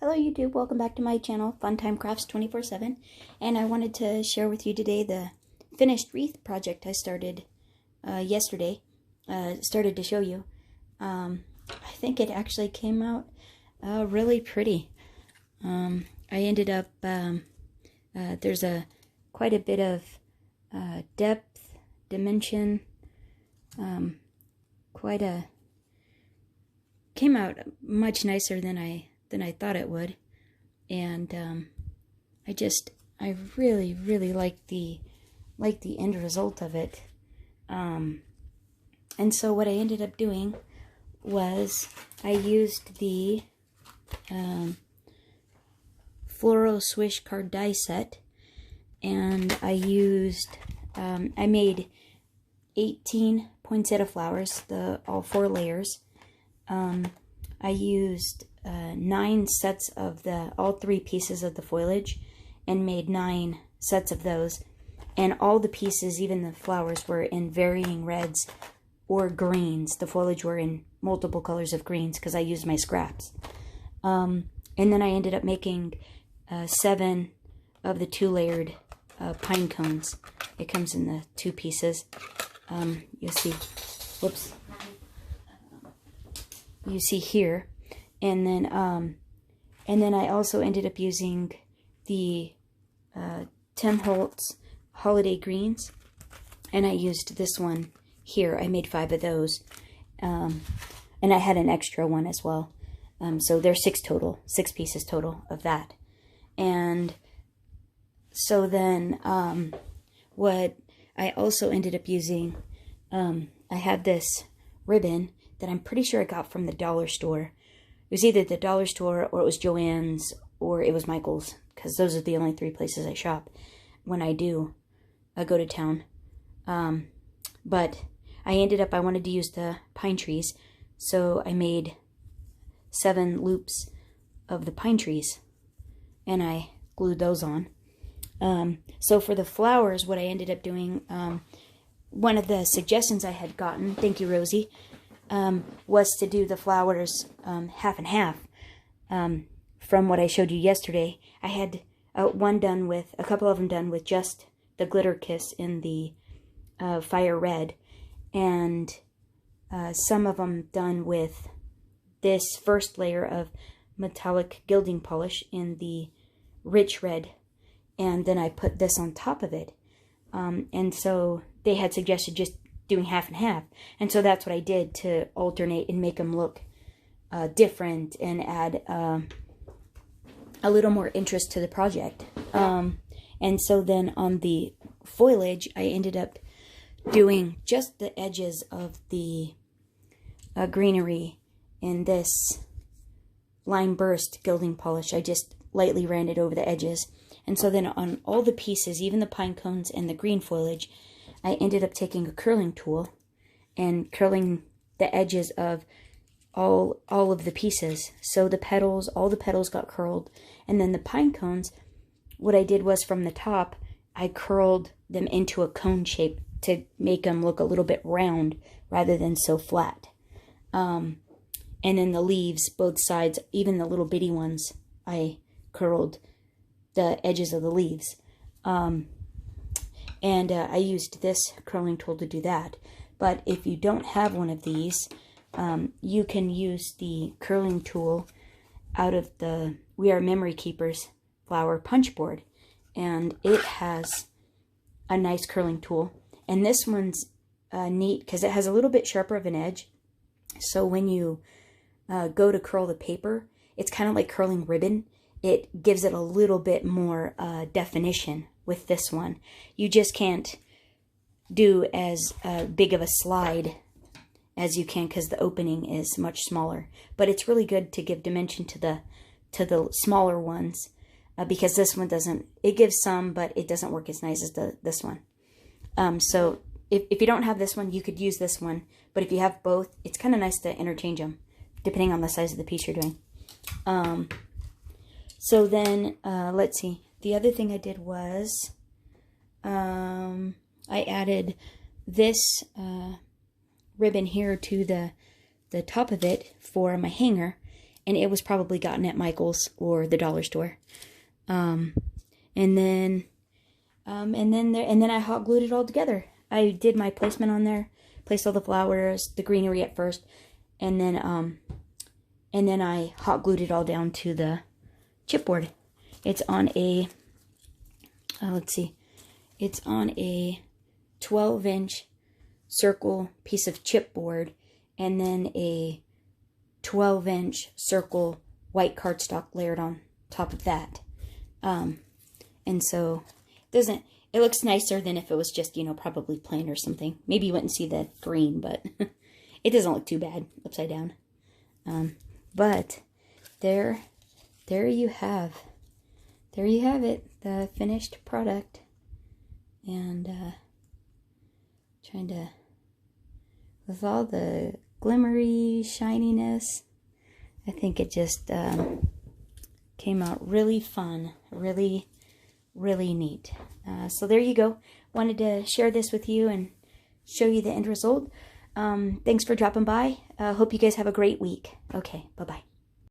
Hello YouTube, welcome back to my channel, Funtime Crafts 24/7, and I wanted to share with you today the finished wreath project I started yesterday. Started to show you. I think it actually came out really pretty. I ended up, there's quite a bit of depth, dimension, came out much nicer than I thought it would, and I really like the end result of it. And so what I ended up doing was I used the Floral Swish card die set, and I used I made 18 poinsettia flowers, all 4 layers. I used 9 sets of all 3 pieces of the foliage and made 9 sets of those, and all the pieces, even the flowers, were in varying reds or greens. The foliage were in multiple colors of greens because I used my scraps. And then I ended up making 7 of the 2-layered pine cones. It comes in the 2 pieces. You'll see, whoops, you see here. And then I also ended up using the Tim Holtz Holiday Greens, and I used this one here. I made 5 of those, and I had an extra one as well. So there's 6 total, 6 pieces total of that. And so then what I also ended up using, I have this ribbon that I'm pretty sure I got from the dollar store. It was either the dollar store, or it was Joann's, or it was Michael's, because those are the only 3 places I shop when I go to town. But I wanted to use the pine trees, so I made 7 loops of the pine trees, and I glued those on. So for the flowers, what I ended up doing, one of the suggestions I had gotten, thank you Rosie, was to do the flowers half and half. From what I showed you yesterday, I had a couple of them done with just the glitter kiss in the fire red, and some of them done with this first layer of metallic gilding polish in the rich red, and then I put this on top of it. And so they had suggested just doing half and half, and so that's what I did to alternate and make them look different and add a little more interest to the project. And so then on the foliage, I ended up doing just the edges of the greenery in this lime burst gilding polish. I just lightly ran it over the edges, and so then on all the pieces, even the pine cones and the green foliage, I ended up taking a curling tool and curling the edges of all of the pieces. So the petals, all the petals got curled. And then the pine cones, what I did was from the top, I curled them into a cone shape to make them look a little bit round rather than so flat. And then the leaves, both sides, even the little bitty ones, I curled the edges of the leaves. And I used this curling tool to do that. But if you don't have one of these, you can use the curling tool out of the We Are Memory Keepers flower punch board. And it has a nice curling tool. And this one's neat because it has a little bit sharper of an edge. So when you go to curl the paper, it's kind of like curling ribbon. It gives it a little bit more definition with this one. You just can't do as big of a slide as you can because the opening is much smaller. But it's really good to give dimension to the smaller ones, because this one doesn't. It gives some, but it doesn't work as nice as this one. So if you don't have this one, you could use this one. But if you have both, it's kind of nice to interchange them depending on the size of the piece you're doing. So then, let's see. The other thing I did was I added this ribbon here to the top of it for my hanger, and it was probably gotten at Michael's or the dollar store. And then I hot glued it all together. I did my placement on there, placed all the flowers, the greenery at first, and then I hot glued it all down to the chipboard. It's on a, let's see, it's on a 12-inch circle piece of chipboard, and then a 12-inch circle white cardstock layered on top of that. And so it looks nicer than if it was just, you know, probably plain or something. Maybe you wouldn't see the green, but it doesn't look too bad upside down. But there you have it, the finished product. And trying to, with all the glimmery shininess, I think it just came out really fun, really neat. So there you go. Wanted to share this with you and show you the end result. Thanks for dropping by. Hope you guys have a great week. Okay, bye-bye.